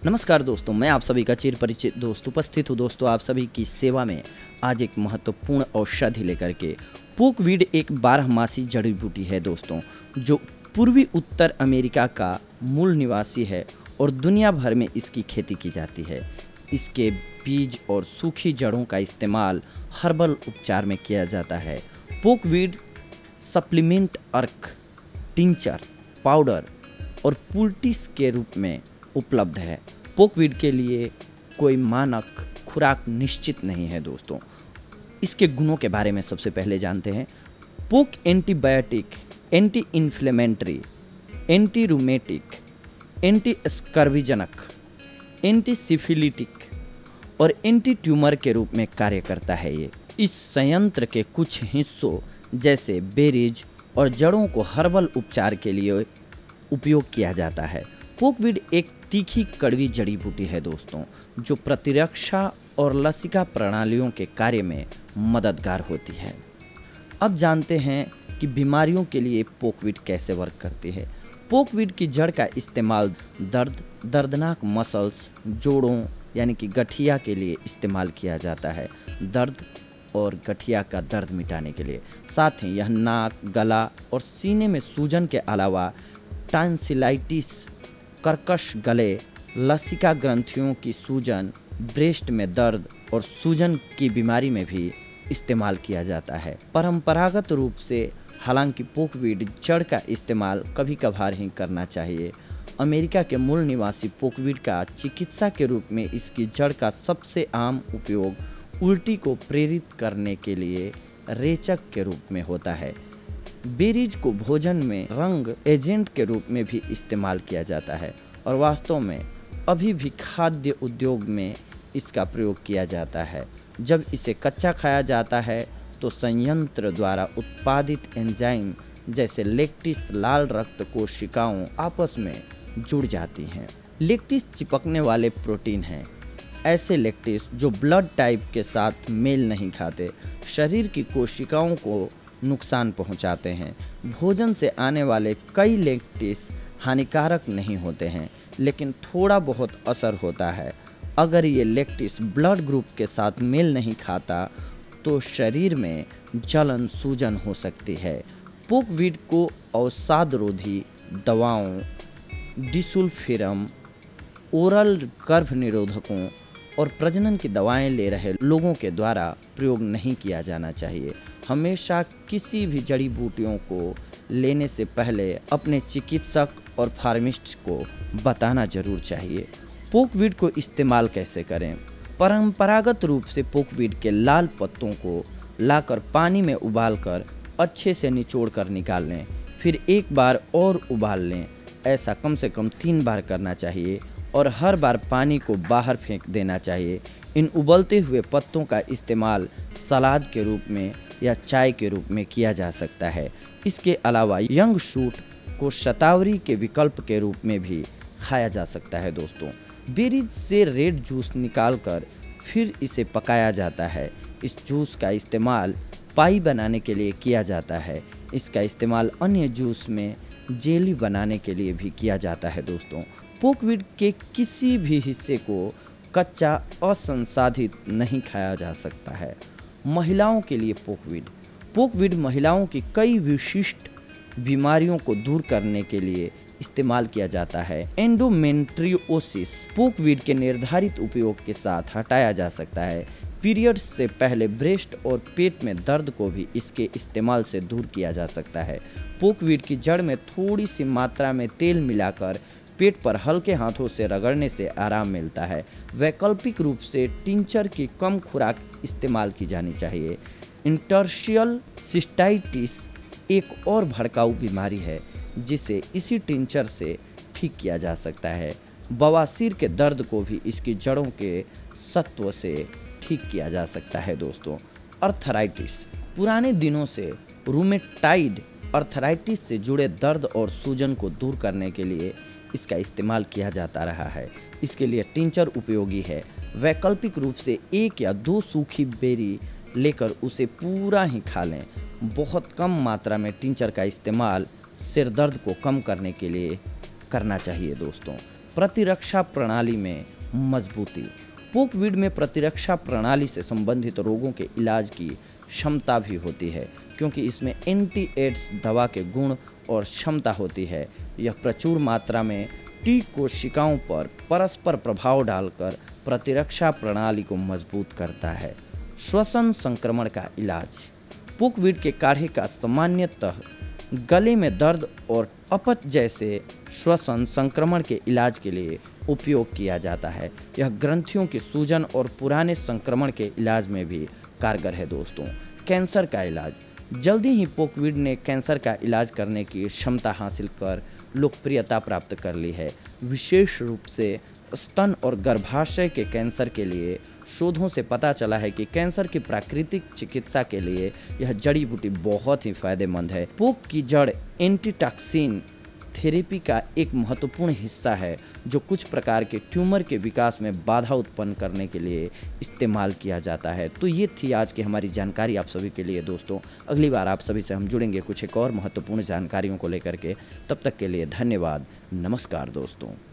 नमस्कार दोस्तों, मैं आप सभी का चिर परिचित दोस्त उपस्थित हूँ दोस्तों आप सभी की सेवा में। आज एक महत्वपूर्ण औषधि लेकर के। पोकवीड एक बारहमासी जड़ी बूटी है दोस्तों, जो पूर्वी उत्तर अमेरिका का मूल निवासी है और दुनिया भर में इसकी खेती की जाती है। इसके बीज और सूखी जड़ों का इस्तेमाल हर्बल उपचार में किया जाता है। पोकवीड सप्लीमेंट अर्क, टिंचर, पाउडर और पुल्टिस के रूप में उपलब्ध है। पोकवीड के लिए कोई मानक खुराक निश्चित नहीं है दोस्तों। इसके गुणों के बारे में सबसे पहले जानते हैं। पोक antibiotic, anti inflammatory, anti rheumatic, anti स्कर्वीजनक, एंटी सिफिलिटिक और एंटी ट्यूमर के रूप में कार्य करता है। ये इस संयंत्र के कुछ हिस्सों जैसे बेरीज और जड़ों को हर्बल उपचार के लिए उपयोग किया जाता है। पोकवीड एक तीखी कड़वी जड़ी बूटी है दोस्तों, जो प्रतिरक्षा और लसिका प्रणालियों के कार्य में मददगार होती है। अब जानते हैं कि बीमारियों के लिए पोकवीड कैसे वर्क करती है। पोकवीड की जड़ का इस्तेमाल दर्दनाक मसल्स, जोड़ों यानी कि गठिया के लिए इस्तेमाल किया जाता है। दर्द और गठिया का दर्द मिटाने के लिए। साथ ही यह नाक, गला और सीने में सूजन के अलावा टॉन्सिलाइटिस, कर्कश गले, लसिका ग्रंथियों की सूजन, ब्रेस्ट में दर्द और सूजन की बीमारी में भी इस्तेमाल किया जाता है। परंपरागत रूप से हालांकि पोकवीड जड़ का इस्तेमाल कभी कभार ही करना चाहिए। अमेरिका के मूल निवासी पोकवीड का चिकित्सा के रूप में इसकी जड़ का सबसे आम उपयोग उल्टी को प्रेरित करने के लिए रेचक के रूप में होता है। बेरीज को भोजन में रंग एजेंट के रूप में भी इस्तेमाल किया जाता है और वास्तव में अभी भी खाद्य उद्योग में इसका प्रयोग किया जाता है। जब इसे कच्चा खाया जाता है तो संयंत्र द्वारा उत्पादित एंजाइम जैसे लेक्टिस लाल रक्त कोशिकाओं आपस में जुड़ जाती हैं। लेक्टिस चिपकने वाले प्रोटीन हैं। ऐसे लेक्टिस जो ब्लड टाइप के साथ मेल नहीं खाते, शरीर की कोशिकाओं को नुकसान पहुंचाते हैं। भोजन से आने वाले कई लेक्टिस हानिकारक नहीं होते हैं, लेकिन थोड़ा बहुत असर होता है। अगर ये लेक्टिस ब्लड ग्रुप के साथ मेल नहीं खाता तो शरीर में जलन सूजन हो सकती है। पोकवीड को अवसादरोधी दवाओं, डिसुल्फिरम, ओरल गर्भ निरोधकों और प्रजनन की दवाएं ले रहे लोगों के द्वारा प्रयोग नहीं किया जाना चाहिए। हमेशा किसी भी जड़ी बूटियों को लेने से पहले अपने चिकित्सक और फार्मिस्ट को बताना जरूर चाहिए। पोकवीड को इस्तेमाल कैसे करें। परंपरागत रूप से पोकवीड के लाल पत्तों को लाकर पानी में उबालकर अच्छे से निचोड़ कर निकाल लें, फिर एक बार और उबाल लें। ऐसा कम से कम 3 बार करना चाहिए और हर बार पानी को बाहर फेंक देना चाहिए। इन उबलते हुए पत्तों का इस्तेमाल सलाद के रूप में या चाय के रूप में किया जा सकता है। इसके अलावा यंग शूट को शतावरी के विकल्प के रूप में भी खाया जा सकता है दोस्तों। बेरीज से रेड जूस निकालकर फिर इसे पकाया जाता है। इस जूस का इस्तेमाल पाई बनाने के लिए किया जाता है। इसका इस्तेमाल अन्य जूस में जेली बनाने के लिए भी किया जाता है दोस्तों। पोकवीड के किसी भी हिस्से को कच्चा असंसाधित नहीं खाया जा सकता है। महिलाओं के लिए पोकवीड महिलाओं की कई विशिष्ट बीमारियों को दूर करने के लिए इस्तेमाल किया जाता है। एंडोमेट्रियोसिस पोकवीड के निर्धारित उपयोग के साथ हटाया जा सकता है। पीरियड्स से पहले ब्रेस्ट और पेट में दर्द को भी इसके इस्तेमाल से दूर किया जा सकता है। पोकवीड की जड़ में थोड़ी सी मात्रा में तेल मिलाकर पेट पर हल्के हाथों से रगड़ने से आराम मिलता है। वैकल्पिक रूप से टिंचर की कम खुराक इस्तेमाल की जानी चाहिए। इंटरस्टिशियल सिस्टाइटिस एक और भड़काऊ बीमारी है जिसे इसी टिंचर से ठीक किया जा सकता है। बवासीर के दर्द को भी इसकी जड़ों के सत्व से ठीक किया जा सकता है दोस्तों। अर्थराइटिस पुराने दिनों से रूमेटाइड अर्थराइटिस से जुड़े दर्द और सूजन को दूर करने के लिए इसका इस्तेमाल किया जाता रहा है। इसके लिए टिंचर उपयोगी है। वैकल्पिक रूप से 1 या 2 सूखी बेरी लेकर उसे पूरा ही खा लें। बहुत कम मात्रा में टिंचर का इस्तेमाल सिर दर्द को कम करने के लिए करना चाहिए दोस्तों। प्रतिरक्षा प्रणाली में मजबूती। पोकवीड में प्रतिरक्षा प्रणाली से संबंधित रोगों के इलाज की क्षमता भी होती है, क्योंकि इसमें एंटी एड्स दवा के गुण और क्षमता होती है। यह प्रचुर मात्रा में टी कोशिकाओं पर परस्पर प्रभाव डालकर प्रतिरक्षा प्रणाली को मजबूत करता है। श्वसन संक्रमण का इलाज। पोकवीड के काढ़े का सामान्यतः गले में दर्द और अपच जैसे श्वसन संक्रमण के इलाज के लिए उपयोग किया जाता है। यह ग्रंथियों की सूजन और पुराने संक्रमण के इलाज में भी कारगर है दोस्तों। कैंसर का इलाज। जल्दी ही पोकवीड ने कैंसर का इलाज करने की क्षमता हासिल कर लोकप्रियता प्राप्त कर ली है। विशेष रूप से स्तन और गर्भाशय के कैंसर के लिए शोधों से पता चला है कि कैंसर की प्राकृतिक चिकित्सा के लिए यह जड़ी बूटी बहुत ही फायदेमंद है। पोक की जड़ एंटीटॉक्सिन थेरेपी का एक महत्वपूर्ण हिस्सा है, जो कुछ प्रकार के ट्यूमर के विकास में बाधा उत्पन्न करने के लिए इस्तेमाल किया जाता है। तो ये थी आज की हमारी जानकारी आप सभी के लिए दोस्तों। अगली बार आप सभी से हम जुड़ेंगे कुछ एक और महत्वपूर्ण जानकारियों को लेकर के। तब तक के लिए धन्यवाद। नमस्कार दोस्तों।